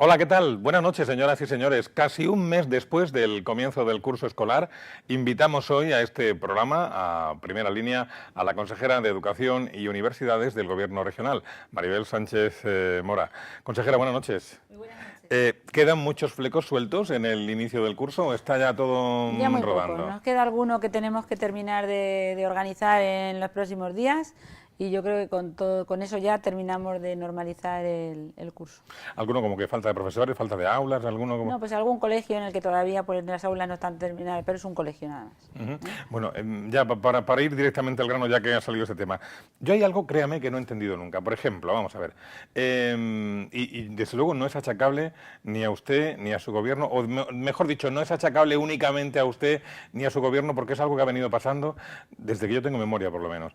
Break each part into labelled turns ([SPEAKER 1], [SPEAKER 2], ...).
[SPEAKER 1] Hola, ¿qué tal? Buenas noches, señoras y señores. Casi un mes después del comienzo del curso escolar, invitamos hoy a este programa, a Primera Línea, a la consejera de Educación y Universidades del Gobierno regional, Maribel Sánchez Mora. Consejera, buenas noches.
[SPEAKER 2] Muy buenas noches.
[SPEAKER 1] ¿Quedan muchos flecos sueltos en el inicio del curso o está ya todo
[SPEAKER 2] Ya muy poco.
[SPEAKER 1] rodando?
[SPEAKER 2] Nos queda alguno que tenemos que terminar de organizar en los próximos días y yo creo que con eso ya terminamos de normalizar el curso.
[SPEAKER 1] ¿Alguno como que falta de profesores, falta de aulas? ¿Alguno como...?
[SPEAKER 2] No, pues algún colegio en el que todavía pues, las aulas no están terminadas, pero es un colegio nada más.
[SPEAKER 1] Ujú. Bueno, ya para ir directamente al grano, ya que ha salido ese tema, yo hay algo, créame, que no he entendido nunca. Por ejemplo, vamos a ver, y desde luego no es achacable ni a usted ni a su gobierno, o mejor dicho, no es achacable únicamente a usted ni a su gobierno, porque es algo que ha venido pasando desde que yo tengo memoria, por lo menos.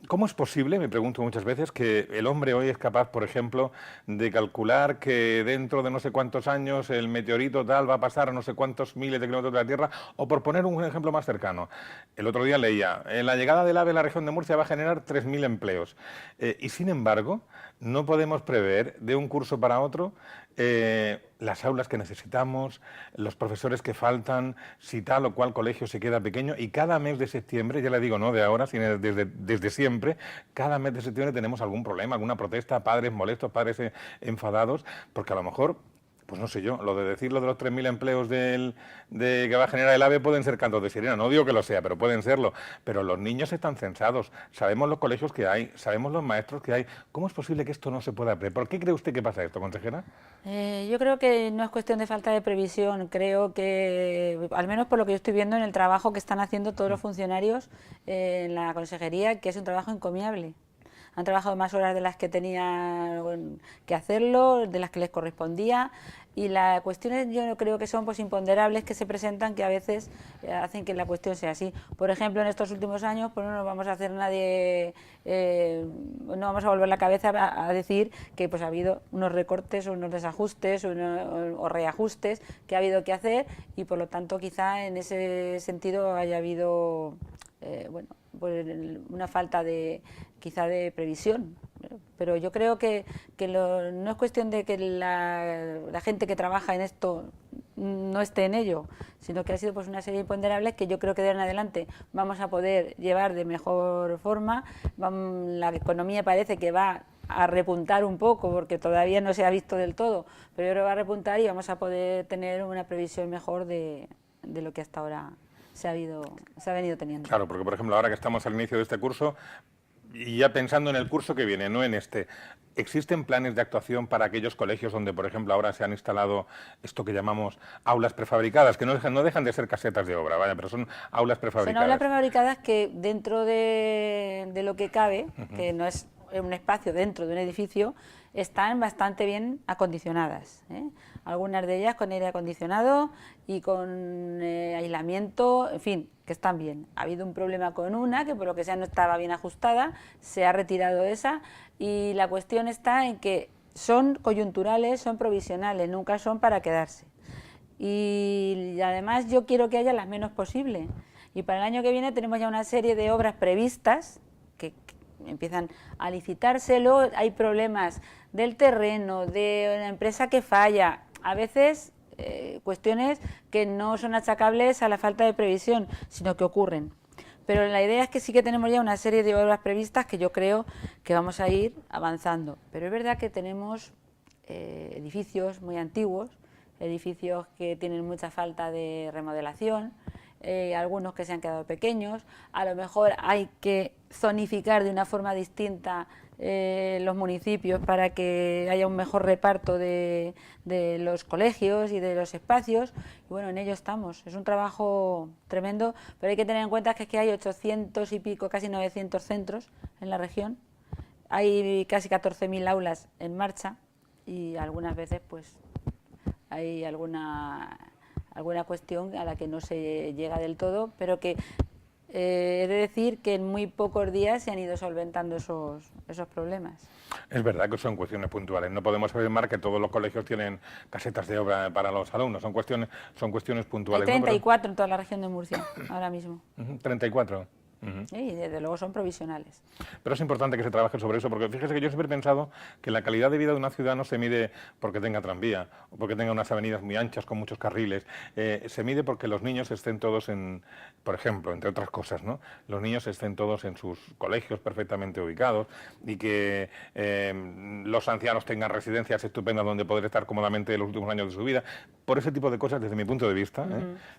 [SPEAKER 1] ¿Cómo es posible, me pregunto muchas veces, que el hombre hoy es capaz, por ejemplo, de calcular que dentro de no sé cuántos años el meteorito tal va a pasar a no sé cuántos miles de kilómetros de la Tierra? O por poner un ejemplo más cercano, el otro día leía, la llegada del AVE a la región de Murcia va a generar 3.000 empleos. Y sin embargo, no podemos prever de un curso para otro las aulas que necesitamos, los profesores que faltan, si tal o cual colegio se queda pequeño, y cada mes de septiembre, ya le digo, no de ahora, sino desde siempre, cada mes de septiembre tenemos algún problema, alguna protesta, padres molestos, padres enfadados, porque a lo mejor... Pues no sé yo, lo de decir lo de los 3.000 empleos de que va a generar el AVE pueden ser cantos de sirena, no digo que lo sea, pero pueden serlo. Pero los niños están censados, sabemos los colegios que hay, sabemos los maestros que hay. ¿Cómo es posible que esto no se pueda prever? ¿Por qué cree usted que pasa esto, consejera?
[SPEAKER 2] Yo creo que no es cuestión de falta de previsión, creo que, al menos por lo que yo estoy viendo en el trabajo que están haciendo todos los funcionarios en la consejería, que es un trabajo encomiable. Han trabajado más horas de las que tenían que hacerlo, de las que les correspondía, y las cuestiones yo no creo que son pues imponderables que se presentan, que a veces hacen que la cuestión sea así. Por ejemplo, en estos últimos años pues no nos vamos a hacer nadie, no vamos a volver la cabeza a decir que pues ha habido unos recortes o unos desajustes o reajustes que ha habido que hacer, y por lo tanto quizá en ese sentido haya habido bueno, pues una falta de quizá de previsión, pero yo creo que no es cuestión de que la gente que trabaja en esto no esté en ello, sino que ha sido pues una serie de imponderables que yo creo que de ahora en adelante vamos a poder llevar de mejor forma. La economía parece que va a repuntar un poco, porque todavía no se ha visto del todo, pero yo creo que va a repuntar y vamos a poder tener una previsión mejor de lo que hasta ahora se ha venido teniendo.
[SPEAKER 1] Claro, porque por ejemplo ahora que estamos al inicio de este curso, y ya pensando en el curso que viene, no en este, ¿existen planes de actuación para aquellos colegios donde, por ejemplo, ahora se han instalado esto que llamamos aulas prefabricadas, que no dejan de ser casetas de obra, vaya, pero son aulas prefabricadas?
[SPEAKER 2] Son aulas prefabricadas que dentro de lo que cabe, que no es un espacio dentro de un edificio, están bastante bien acondicionadas, ¿eh? Algunas de ellas con aire acondicionado y con aislamiento, en fin, que están bien. Ha habido un problema con una, que por lo que sea no estaba bien ajustada, se ha retirado esa, y la cuestión está en que son coyunturales, son provisionales, nunca son para quedarse. Y además yo quiero que haya las menos posible. Y para el año que viene tenemos ya una serie de obras previstas que empiezan a licitarse. Luego hay problemas del terreno, de una empresa que falla, a veces cuestiones que no son achacables a la falta de previsión, sino que ocurren. Pero la idea es que sí que tenemos ya una serie de obras previstas que yo creo que vamos a ir avanzando. Pero es verdad que tenemos edificios muy antiguos, edificios que tienen mucha falta de remodelación, algunos que se han quedado pequeños. A lo mejor hay que zonificar de una forma distinta los municipios para que haya un mejor reparto de los colegios y de los espacios, y bueno, en ello estamos. Es un trabajo tremendo, pero hay que tener en cuenta que es que hay 800 y pico, casi 900 centros en la región, hay casi 14.000 aulas en marcha, y algunas veces pues hay alguna cuestión a la que no se llega del todo, pero que he de decir que en muy pocos días se han ido solventando esos problemas.
[SPEAKER 1] Es verdad que son cuestiones puntuales. No podemos afirmar que todos los colegios tienen casetas de obra para los alumnos. Son cuestiones puntuales.
[SPEAKER 2] Hay 34 en toda la región de Murcia ahora mismo.
[SPEAKER 1] 34.
[SPEAKER 2] Y desde luego son provisionales.
[SPEAKER 1] Pero es importante que se trabaje sobre eso, porque fíjese que yo siempre he pensado que la calidad de vida de una ciudad no se mide porque tenga tranvía o porque tenga unas avenidas muy anchas con muchos carriles, se mide porque los niños estén todos por ejemplo, entre otras cosas, ¿no? Los niños estén todos en sus colegios perfectamente ubicados y que los ancianos tengan residencias estupendas donde poder estar cómodamente los últimos años de su vida. Por ese tipo de cosas, desde mi punto de vista,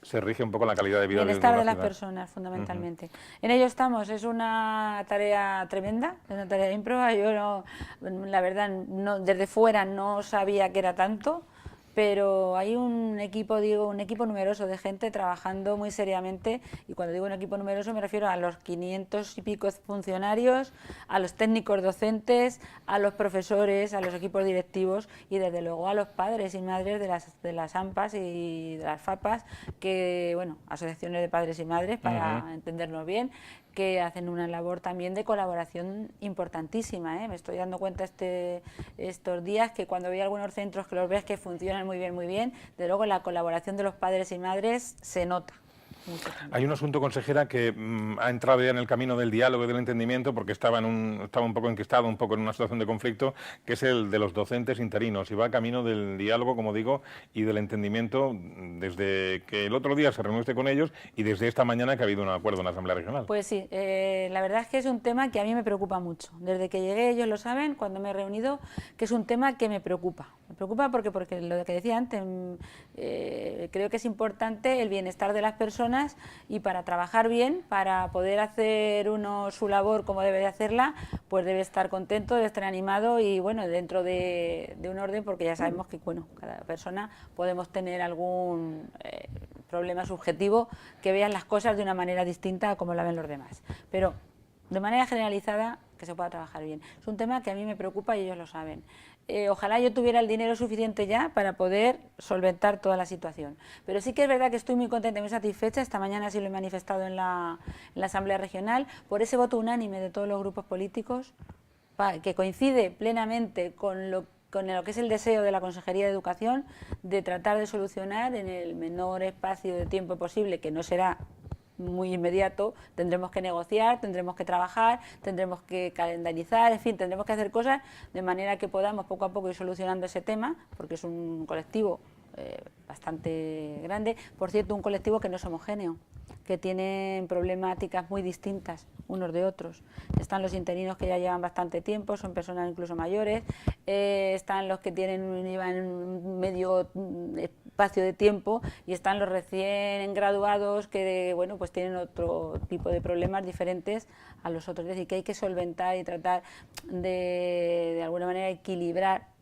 [SPEAKER 1] se rige un poco la calidad de vida de una ciudad.
[SPEAKER 2] Bienestar de las personas, fundamentalmente. En ello estamos, es una tarea tremenda, es una tarea ímproba. Yo, la verdad, desde fuera no sabía que era tanto, pero hay un equipo, un equipo numeroso de gente trabajando muy seriamente, y cuando digo un equipo numeroso me refiero a los 500 y pico funcionarios, a los técnicos docentes, a los profesores, a los equipos directivos y desde luego a los padres y madres de las AMPAs y de las FAPAs, que, bueno, asociaciones de padres y madres, para entendernos bien, que hacen una labor también de colaboración importantísima. Me estoy dando cuenta estos días que cuando veo algunos centros que los ves que funcionan muy bien, de luego la colaboración de los padres y madres se nota.
[SPEAKER 1] Hay un asunto, consejera, que ha entrado ya en el camino del diálogo y del entendimiento, porque estaba un poco enquistado, un poco en una situación de conflicto, que es el de los docentes interinos, y va camino del diálogo, como digo, y del entendimiento desde que el otro día se reunió usted con ellos y desde esta mañana que ha habido un acuerdo en la Asamblea Regional.
[SPEAKER 2] Pues sí, la verdad es que es un tema que a mí me preocupa mucho. Desde que llegué, ellos lo saben, cuando me he reunido, que es un tema que me preocupa. Me preocupa porque lo que decía antes, creo que es importante el bienestar de las personas, y para trabajar bien, para poder hacer uno su labor como debe de hacerla, pues debe estar contento, debe estar animado y, bueno, dentro de un orden, porque ya sabemos que, bueno, cada persona podemos tener algún problema subjetivo, que vean las cosas de una manera distinta a como la ven los demás. Pero de manera generalizada, que se pueda trabajar bien. Es un tema que a mí me preocupa y ellos lo saben. Ojalá yo tuviera el dinero suficiente ya para poder solventar toda la situación. Pero sí que es verdad que estoy muy contenta y muy satisfecha, esta mañana sí lo he manifestado en la Asamblea Regional, por ese voto unánime de todos los grupos políticos, que coincide plenamente con lo que es el deseo de la Consejería de Educación de tratar de solucionar en el menor espacio de tiempo posible, que no será muy inmediato. Tendremos que negociar, tendremos que trabajar, tendremos que calendarizar, en fin, tendremos que hacer cosas de manera que podamos poco a poco ir solucionando ese tema, porque es un colectivo bastante grande, por cierto, un colectivo que no es homogéneo, que tienen problemáticas muy distintas unos de otros. Están los interinos que ya llevan bastante tiempo, son personas incluso mayores, están los que llevan medio espacio de tiempo y están los recién graduados que, bueno, pues tienen otro tipo de problemas diferentes a los otros. Es decir, que hay que solventar y tratar de alguna manera equilibrar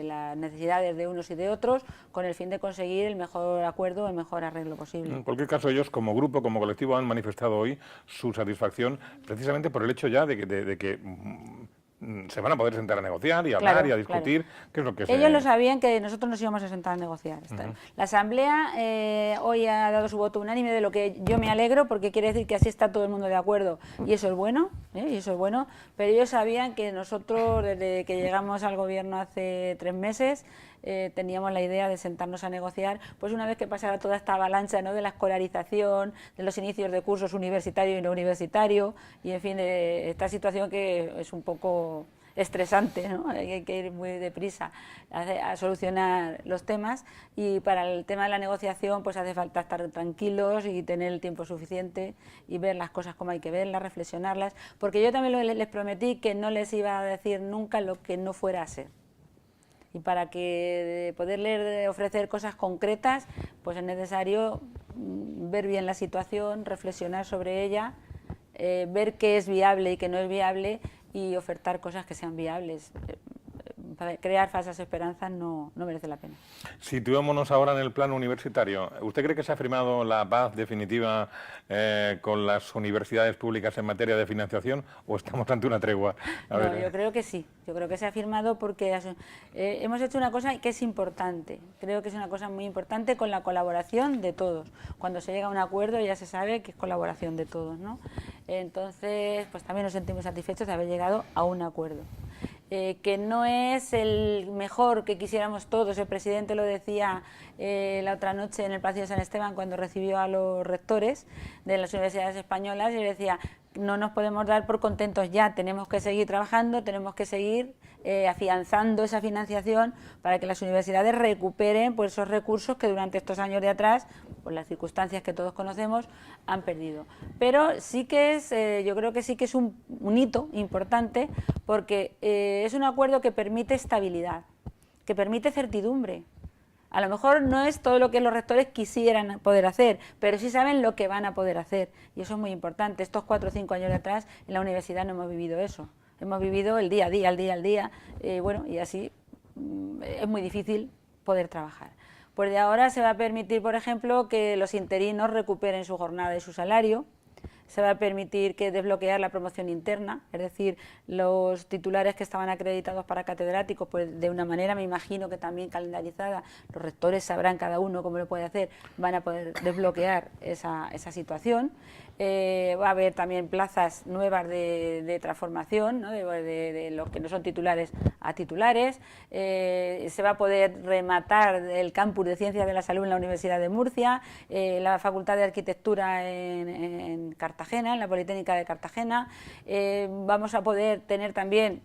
[SPEAKER 2] las necesidades de unos y de otros con el fin de conseguir el mejor acuerdo, el mejor arreglo posible.
[SPEAKER 1] En cualquier caso, ellos como grupo, como colectivo, han manifestado hoy su satisfacción precisamente por el hecho ya de que se van a poder sentar a negociar y a hablar y a discutir, qué es lo que
[SPEAKER 2] ellos lo sabían, que nosotros nos íbamos a sentar a negociar. La Asamblea hoy ha dado su voto unánime, de lo que yo me alegro, porque quiere decir que así está todo el mundo de acuerdo, y eso es bueno, pero ellos sabían que nosotros, desde que llegamos al gobierno hace 3 meses, teníamos la idea de sentarnos a negociar, pues una vez que pasara toda esta avalancha, ¿no?, de la escolarización, de los inicios de cursos universitario y no universitario, y en fin, esta situación que es un poco estresante, ¿no? Hay que ir muy deprisa a solucionar los temas, y para el tema de la negociación pues hace falta estar tranquilos y tener el tiempo suficiente y ver las cosas como hay que verlas, reflexionarlas, porque yo también les prometí que no les iba a decir nunca lo que no fuera a ser. Y para poderle ofrecer cosas concretas, pues es necesario ver bien la situación, reflexionar sobre ella, ver qué es viable y qué no es viable y ofertar cosas que sean viables. Crear falsas esperanzas no merece la pena.
[SPEAKER 1] Situémonos ahora en el plano universitario. ¿Usted cree que se ha firmado la paz definitiva con las universidades públicas en materia de financiación o estamos ante una tregua?
[SPEAKER 2] Yo creo que sí. Yo creo que se ha firmado porque hemos hecho una cosa que es importante. Creo que es una cosa muy importante, con la colaboración de todos. Cuando se llega a un acuerdo ya se sabe que es colaboración de todos, ¿no? Entonces, pues también nos sentimos satisfechos de haber llegado a un acuerdo. que no es el mejor que quisiéramos todos. El presidente lo decía la otra noche en el Palacio de San Esteban cuando recibió a los rectores de las universidades españolas, y le decía: no nos podemos dar por contentos ya, tenemos que seguir trabajando, tenemos que seguir afianzando esa financiación para que las universidades recuperen pues esos recursos que durante estos años de atrás, por las circunstancias que todos conocemos, han perdido. Pero sí que es, yo creo que sí que es un hito importante, porque es un acuerdo que permite estabilidad, que permite certidumbre. A lo mejor no es todo lo que los rectores quisieran poder hacer, pero sí saben lo que van a poder hacer, y eso es muy importante. Estos 4 o 5 años de atrás en la universidad no hemos vivido eso, hemos vivido el día a día, bueno, y así es muy difícil poder trabajar. Pues de ahora se va a permitir, por ejemplo, que los interinos recuperen su jornada y su salario. Se va a permitir que desbloquear la promoción interna, es decir, los titulares que estaban acreditados para catedráticos, pues de una manera, me imagino que también calendarizada, los rectores sabrán cada uno cómo lo puede hacer, van a poder desbloquear esa situación. Va a haber también plazas nuevas de transformación, ¿no? de los que no son titulares a titulares. Se va a poder rematar el campus de Ciencias de la Salud en la Universidad de Murcia, la Facultad de Arquitectura en Cartagena, en la Politécnica de Cartagena. Vamos a poder tener también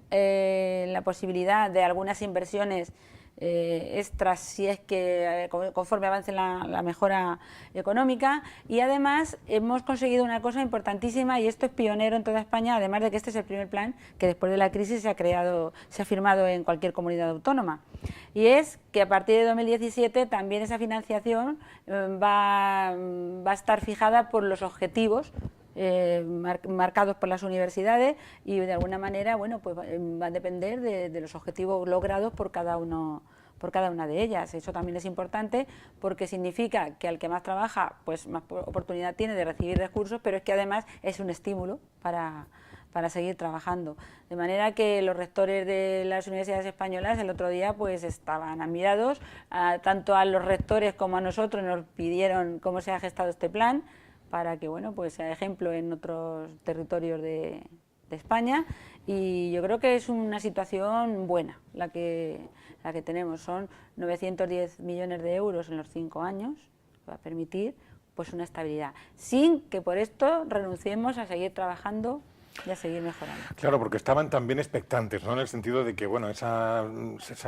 [SPEAKER 2] la posibilidad de algunas inversiones extras, si es que conforme avance la mejora económica. Y además hemos conseguido una cosa importantísima, y esto es pionero en toda España, además de que este es el primer plan que después de la crisis se ha firmado en cualquier comunidad autónoma, y es que a partir de 2017 también esa financiación va a estar fijada por los objetivos marcados por las universidades, y de alguna manera, bueno, pues va a depender de los objetivos logrados por cada una de ellas. Eso también es importante, porque significa que al que más trabaja, pues más oportunidad tiene de recibir recursos, pero es que además es un estímulo para seguir trabajando. De manera que los rectores de las universidades españolas el otro día pues estaban admirados, tanto a los rectores como a nosotros nos pidieron cómo se ha gestado este plan, para que, bueno, pues sea ejemplo en otros territorios de España, y yo creo que es una situación buena la que tenemos. Son 910 millones de euros en los 5 años, que va a permitir pues una estabilidad, sin que por esto renunciemos a seguir trabajando y a seguir mejorando.
[SPEAKER 1] Claro, porque estaban también expectantes, ¿no? En el sentido de que, bueno, esa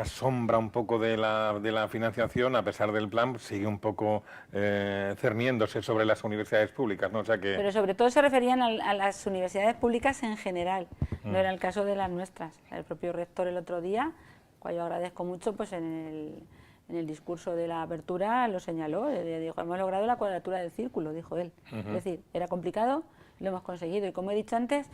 [SPEAKER 1] sombra un poco de la financiación, a pesar del plan, sigue un poco cerniéndose sobre las universidades públicas, ¿no? O sea que...
[SPEAKER 2] Pero sobre todo se referían a las universidades públicas en general, no era el caso de las nuestras. El propio rector el otro día, cual yo agradezco mucho, pues en el discurso de la apertura lo señaló, dijo: hemos logrado la cuadratura del círculo, dijo él. Es decir, era complicado, lo hemos conseguido, y como he dicho antes,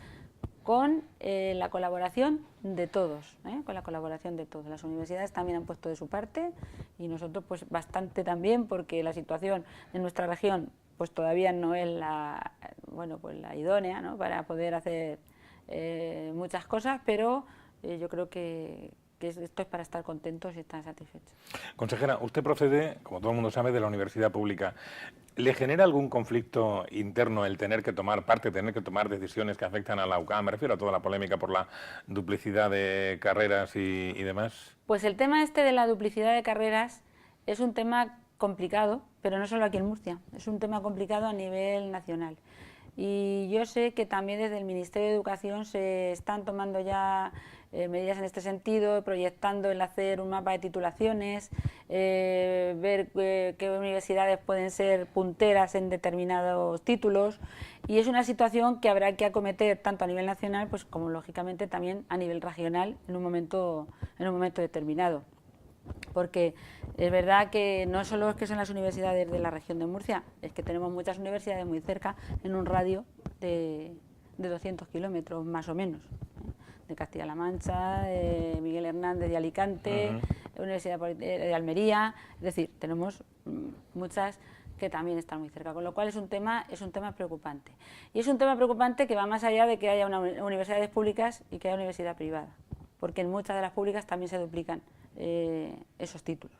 [SPEAKER 2] con la colaboración de todos, con la colaboración de todos. Las universidades también han puesto de su parte, y nosotros pues bastante también, porque la situación en nuestra región pues todavía no es la idónea, ¿no?, para poder hacer muchas cosas, pero yo creo que esto es para estar contentos y estar satisfechos.
[SPEAKER 1] Consejera, usted procede, como todo el mundo sabe, de la universidad pública. ¿Le genera algún conflicto interno el tener que tomar decisiones que afectan a la UCAM? Me refiero a toda la polémica por la duplicidad de carreras y demás.
[SPEAKER 2] Pues el tema este de la duplicidad de carreras es un tema complicado, pero no solo aquí en Murcia, es un tema complicado a nivel nacional. Y yo sé que también desde el Ministerio de Educación se están tomando ya medidas en este sentido, proyectando el hacer un mapa de titulaciones, ver qué universidades pueden ser punteras en determinados títulos, y es una situación que habrá que acometer tanto a nivel nacional pues como lógicamente también a nivel regional en un momento determinado. Porque es verdad que no solo es que son las universidades de la región de Murcia, es que tenemos muchas universidades muy cerca, en un radio de 200 kilómetros más o menos, de Castilla-La Mancha, de Miguel Hernández de Alicante, la Universidad de Almería, es decir, tenemos muchas que también están muy cerca, con lo cual es un tema preocupante. Y es un tema preocupante que va más allá de que haya universidades públicas y que haya universidad privada, porque en muchas de las públicas también se duplican esos títulos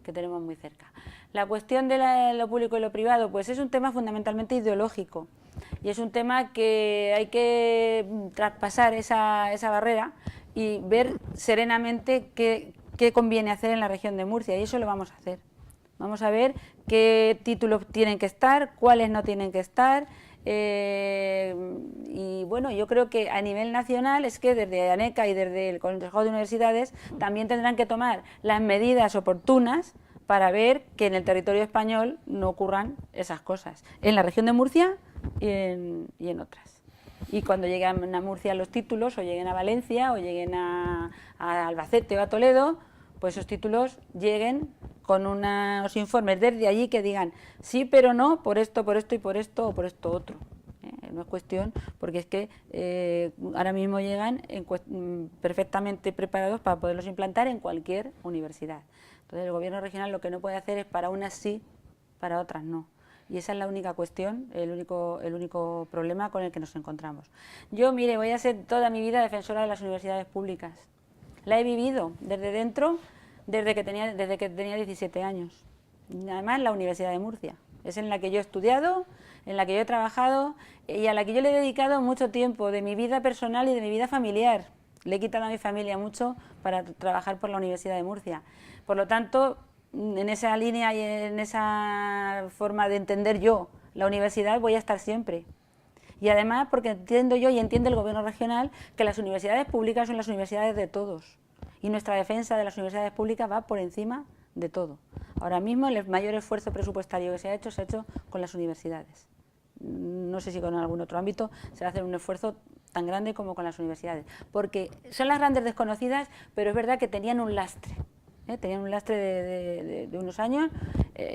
[SPEAKER 2] que tenemos muy cerca. La cuestión de lo público y lo privado, pues es un tema fundamentalmente ideológico, y es un tema que hay que traspasar esa barrera y ver serenamente qué conviene hacer en la región de Murcia, y eso lo vamos a hacer. Vamos a ver qué títulos tienen que estar, cuáles no tienen que estar. Y bueno, yo creo que a nivel nacional es que desde ANECA y desde el Consejo de Universidades también tendrán que tomar las medidas oportunas para ver que en el territorio español no ocurran esas cosas, en la región de Murcia y en otras. Y cuando lleguen a Murcia los títulos, o lleguen a Valencia, o lleguen a Albacete o a Toledo, pues esos títulos lleguen con unos informes desde allí que digan sí, pero no, por esto y por esto, o por esto otro. No es cuestión, porque es que ahora mismo llegan perfectamente preparados para poderlos implantar en cualquier universidad. Entonces el gobierno regional lo que no puede hacer es para unas sí, para otras no. Y esa es la única cuestión, el único problema con el que nos encontramos. Yo, mire, voy a ser toda mi vida defensora de las universidades públicas. La he vivido desde dentro, desde que tenía 17 años. Además, la Universidad de Murcia. Es en la que yo he estudiado, en la que yo he trabajado y a la que yo le he dedicado mucho tiempo de mi vida personal y de mi vida familiar. Le he quitado a mi familia mucho para trabajar por la Universidad de Murcia. Por lo tanto, en esa línea y en esa forma de entender yo la universidad voy a estar siempre. Y además porque entiendo yo y entiende el gobierno regional que las universidades públicas son las universidades de todos. Y nuestra defensa de las universidades públicas va por encima de todo. Ahora mismo el mayor esfuerzo presupuestario que se ha hecho con las universidades. No sé si con algún otro ámbito se va a hacer un esfuerzo tan grande como con las universidades. Porque son las grandes desconocidas, pero es verdad que tenían un lastre. Tenían un lastre de unos años.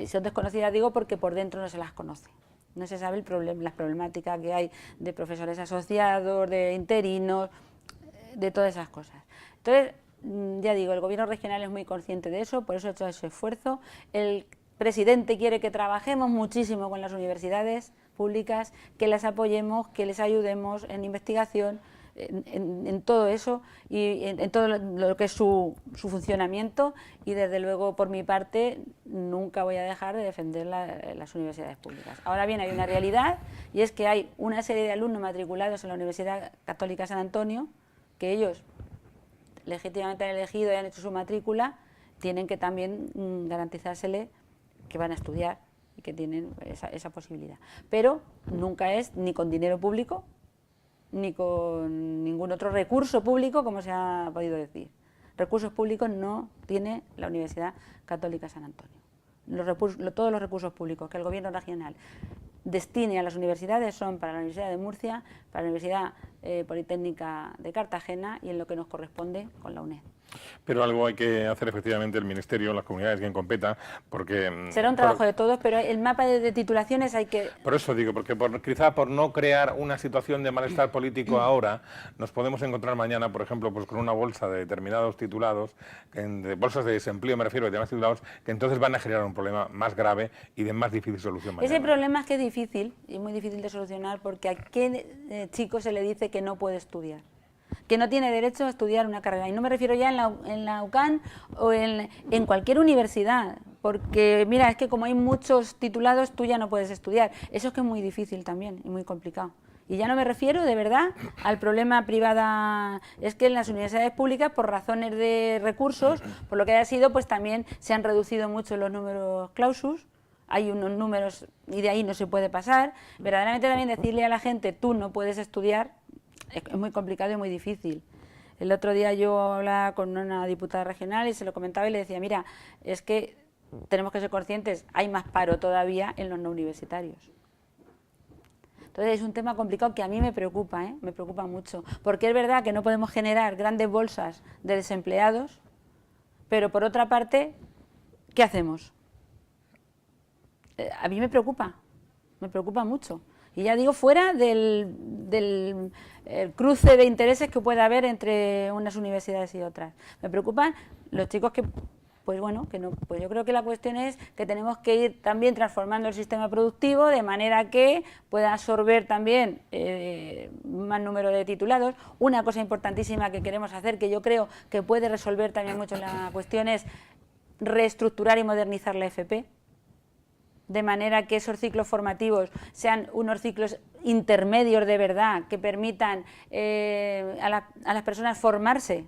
[SPEAKER 2] Son desconocidas, digo, porque por dentro no se las conoce. No se sabe las problemáticas que hay de profesores asociados, de interinos, de todas esas cosas. Entonces, ya digo, el gobierno regional es muy consciente de eso, por eso ha hecho ese esfuerzo. El presidente quiere que trabajemos muchísimo con las universidades públicas, que las apoyemos, que les ayudemos en investigación, en todo eso y en todo lo que es su funcionamiento, y desde luego por mi parte nunca voy a dejar de defender las universidades públicas. Ahora bien, hay una realidad, y es que hay una serie de alumnos matriculados en la Universidad Católica San Antonio que ellos legítimamente han elegido y han hecho su matrícula, tienen que también garantizársele que van a estudiar y que tienen esa posibilidad. Pero nunca es ni con dinero público ni con ningún otro recurso público, como se ha podido decir. Recursos públicos no tiene la Universidad Católica San Antonio. Todos los recursos públicos que el gobierno regional destine a las universidades son para la Universidad de Murcia, para la Universidad Politécnica de Cartagena y en lo que nos corresponde con la UNED.
[SPEAKER 1] Pero algo hay que hacer efectivamente el Ministerio, las comunidades, quien competa, porque...
[SPEAKER 2] Será un trabajo de todos, pero el mapa de titulaciones hay que...
[SPEAKER 1] Por eso digo, porque quizá por no crear una situación de malestar político ahora, nos podemos encontrar mañana, por ejemplo, pues con una bolsa de determinados titulados, de bolsas de desempleo, me refiero, de demás titulados, que entonces van a generar un problema más grave y de más difícil solución mañana.
[SPEAKER 2] Ese problema es que es difícil, y muy difícil de solucionar, porque a qué chico se le dice que no puede estudiar, que no tiene derecho a estudiar una carrera. Y no me refiero ya en la UCAN o en cualquier universidad, porque mira, es que como hay muchos titulados, tú ya no puedes estudiar. Eso es que es muy difícil también y muy complicado. Y ya no me refiero, de verdad, al problema privada. Es que en las universidades públicas, por razones de recursos, por lo que haya sido, pues también se han reducido mucho los números clausus. Hay unos números y de ahí no se puede pasar. Verdaderamente también decirle a la gente, tú no puedes estudiar, es muy complicado y muy difícil. El otro día yo hablaba con una diputada regional y se lo comentaba y le decía, mira, es que tenemos que ser conscientes, hay más paro todavía en los no universitarios. Entonces es un tema complicado que a mí me preocupa mucho, porque es verdad que no podemos generar grandes bolsas de desempleados, pero por otra parte, ¿qué hacemos? A mí me preocupa mucho. Y ya digo, fuera del cruce de intereses que pueda haber entre unas universidades y otras. Me preocupan los chicos que, pues bueno, que no, pues yo creo que la cuestión es que tenemos que ir también transformando el sistema productivo de manera que pueda absorber también más número de titulados. Una cosa importantísima que queremos hacer, que yo creo que puede resolver también mucho la cuestión, es reestructurar y modernizar la FP. de manera que esos ciclos formativos sean unos ciclos intermedios de verdad, que permitan a las personas formarse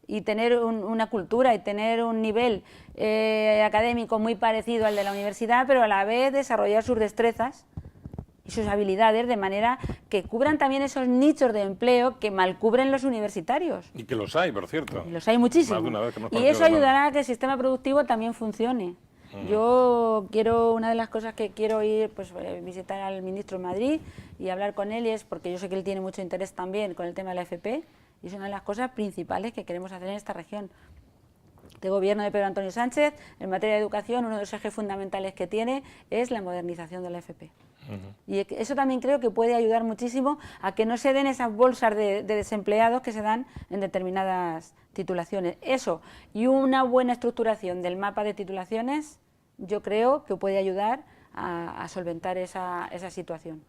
[SPEAKER 2] y tener una cultura y tener un nivel académico muy parecido al de la universidad, pero a la vez desarrollar sus destrezas y sus habilidades de manera que cubran también esos nichos de empleo que mal cubren los universitarios.
[SPEAKER 1] Y que los hay, por cierto.
[SPEAKER 2] Y los hay muchísimo.
[SPEAKER 1] Más de una vez que hemos
[SPEAKER 2] Y
[SPEAKER 1] conocido
[SPEAKER 2] eso
[SPEAKER 1] además.
[SPEAKER 2] ayudará a que el sistema productivo también funcione. Yo quiero, una de las cosas que quiero ir, pues visitar al ministro en Madrid y hablar con él, y es porque yo sé que él tiene mucho interés también con el tema de la FP, y es una de las cosas principales que queremos hacer en esta región. De gobierno de Pedro Antonio Sánchez, en materia de educación, uno de los ejes fundamentales que tiene es la modernización de la FP. Y eso también creo que puede ayudar muchísimo a que no se den esas bolsas de desempleados que se dan en determinadas titulaciones. Eso y una buena estructuración del mapa de titulaciones, yo creo que puede ayudar a solventar esa situación.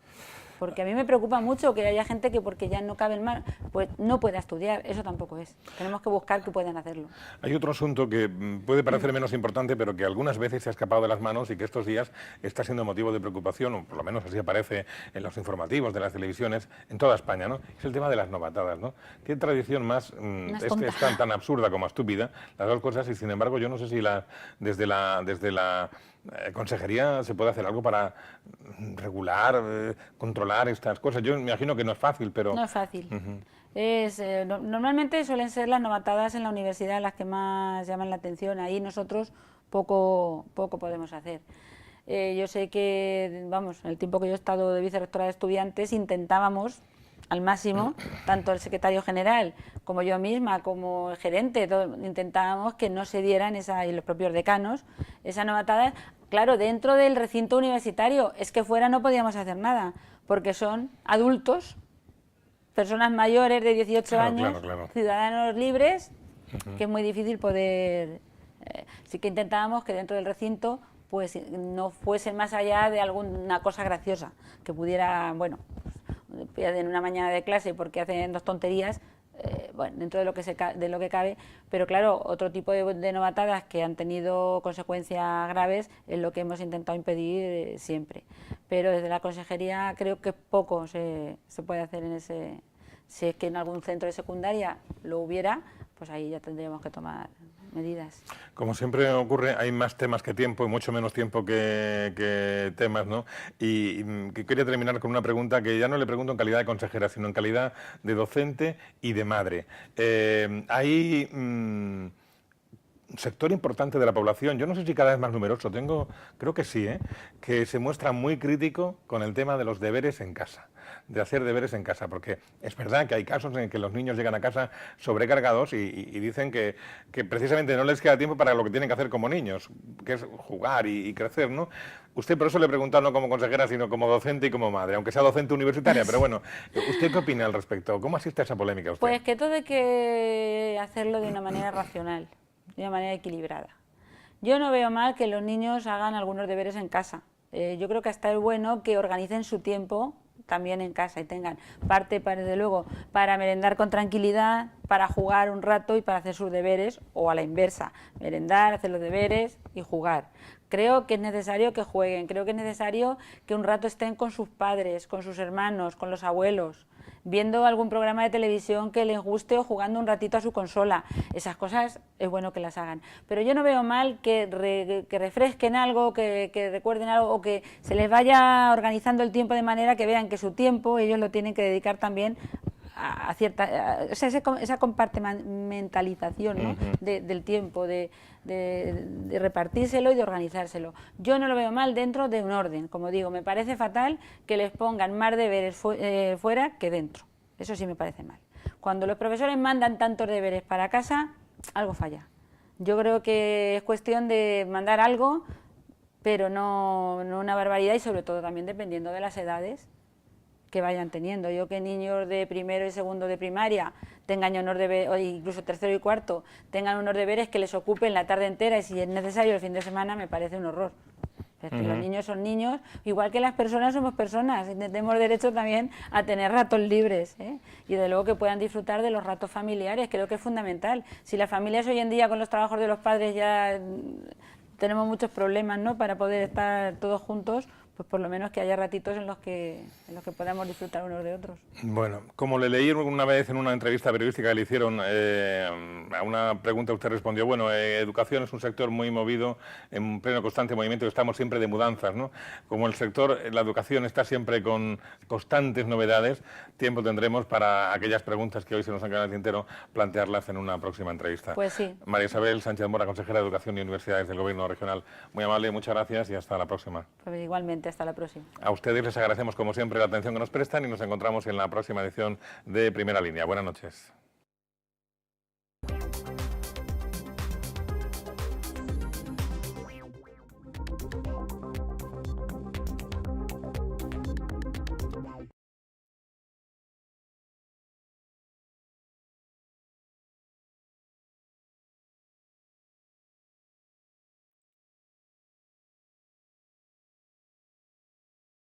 [SPEAKER 2] Porque a mí me preocupa mucho que haya gente que porque ya no cabe el mar, pues no pueda estudiar. Eso tampoco es. Tenemos que buscar que puedan hacerlo.
[SPEAKER 1] Hay otro asunto que puede parecer menos importante, pero que algunas veces se ha escapado de las manos y que estos días está siendo motivo de preocupación, o por lo menos así aparece en los informativos de las televisiones en toda España, ¿no? Es el tema de las novatadas, ¿no? ¿Qué tradición más es tan absurda como estúpida? Las dos cosas, y sin embargo yo no sé si desde la consejería se puede hacer algo para regular, controlar estas cosas. Yo me imagino que no es fácil, pero...
[SPEAKER 2] No es fácil. Normalmente suelen ser las novatadas en la universidad las que más llaman la atención. Ahí nosotros poco podemos hacer. Yo sé que, vamos, en el tiempo que yo he estado de vicerrectora de estudiantes intentábamos al máximo, tanto el secretario general como yo misma, como el gerente, intentábamos que no se dieran y los propios decanos, esas novatadas, claro, dentro del recinto universitario. Es que fuera no podíamos hacer nada, porque son adultos, personas mayores de 18 años, claro. Ciudadanos libres, que es muy difícil poder... sí que intentábamos que dentro del recinto pues no fuese más allá de alguna cosa graciosa, que pudiera, bueno, en una mañana de clase porque hacen dos tonterías, bueno, dentro de lo que cabe, pero claro, otro tipo de novatadas que han tenido consecuencias graves es lo que hemos intentado impedir siempre. Pero desde la consejería creo que poco se puede hacer en ese... Si es que en algún centro de secundaria lo hubiera, pues ahí ya tendríamos que tomar medidas.
[SPEAKER 1] Como siempre ocurre, hay más temas que tiempo y mucho menos tiempo que temas, ¿no? Y que quería terminar con una pregunta que ya no le pregunto en calidad de consejera, sino en calidad de docente y de madre. Hay un sector importante de la población, yo no sé si cada vez más numeroso, creo que sí, que se muestra muy crítico con el tema de los deberes en casa, de hacer deberes en casa, porque es verdad que hay casos en que los niños llegan a casa sobrecargados y dicen que precisamente no les queda tiempo para lo que tienen que hacer como niños, que es jugar y crecer, ¿no? Usted, por eso le he preguntado no como consejera, sino como docente y como madre, aunque sea docente universitaria, pero bueno, ¿usted qué opina al respecto? ¿Cómo asiste a esa polémica usted?
[SPEAKER 2] Pues que todo hay que hacerlo de una manera racional, de una manera equilibrada. Yo no veo mal que los niños hagan algunos deberes en casa. Yo creo que hasta es bueno que organicen su tiempo también en casa y tengan parte, desde luego, para merendar con tranquilidad, para jugar un rato y para hacer sus deberes, o a la inversa, merendar, hacer los deberes y jugar. Creo que es necesario que jueguen, creo que es necesario que un rato estén con sus padres, con sus hermanos, con los abuelos, viendo algún programa de televisión que les guste o jugando un ratito a su consola. Esas cosas es bueno que las hagan. Pero yo no veo mal que refresquen algo, que recuerden algo, o que se les vaya organizando el tiempo de manera que vean que su tiempo ellos lo tienen que dedicar también a esa compartimentalización, ¿no? del tiempo, de repartírselo y de organizárselo. Yo no lo veo mal dentro de un orden, como digo, me parece fatal que les pongan más deberes fuera que dentro, eso sí me parece mal. Cuando los profesores mandan tantos deberes para casa, algo falla. Yo creo que es cuestión de mandar algo, pero no una barbaridad, y sobre todo también dependiendo de las edades que vayan teniendo. Yo que niños de primero y segundo de primaria tengan unos deberes, o incluso tercero y cuarto, tengan unos deberes que les ocupen la tarde entera y si es necesario el fin de semana, me parece un horror. Es que los niños son niños, igual que las personas somos personas, tenemos derecho también a tener ratos libres, y de luego que puedan disfrutar de los ratos familiares, creo que es fundamental. Si las familias hoy en día con los trabajos de los padres ya tenemos muchos problemas, ¿no?, para poder estar todos juntos, pues por lo menos que haya ratitos en los que podamos disfrutar unos de otros.
[SPEAKER 1] Bueno, como le leí una vez en una entrevista periodística que le hicieron, a una pregunta usted respondió, bueno, educación es un sector muy movido, en pleno constante movimiento, estamos siempre de mudanzas, ¿no? Como el sector, la educación está siempre con constantes novedades, tiempo tendremos para aquellas preguntas que hoy se nos han quedado en el tintero, plantearlas en una próxima entrevista.
[SPEAKER 2] Pues sí.
[SPEAKER 1] María Isabel Sánchez Mora, consejera de Educación y Universidades del Gobierno Regional, muy amable, muchas gracias y hasta la próxima.
[SPEAKER 2] Pues igualmente, hasta la próxima.
[SPEAKER 1] A ustedes les agradecemos como siempre la atención que nos prestan y nos encontramos en la próxima edición de Primera Línea. Buenas noches.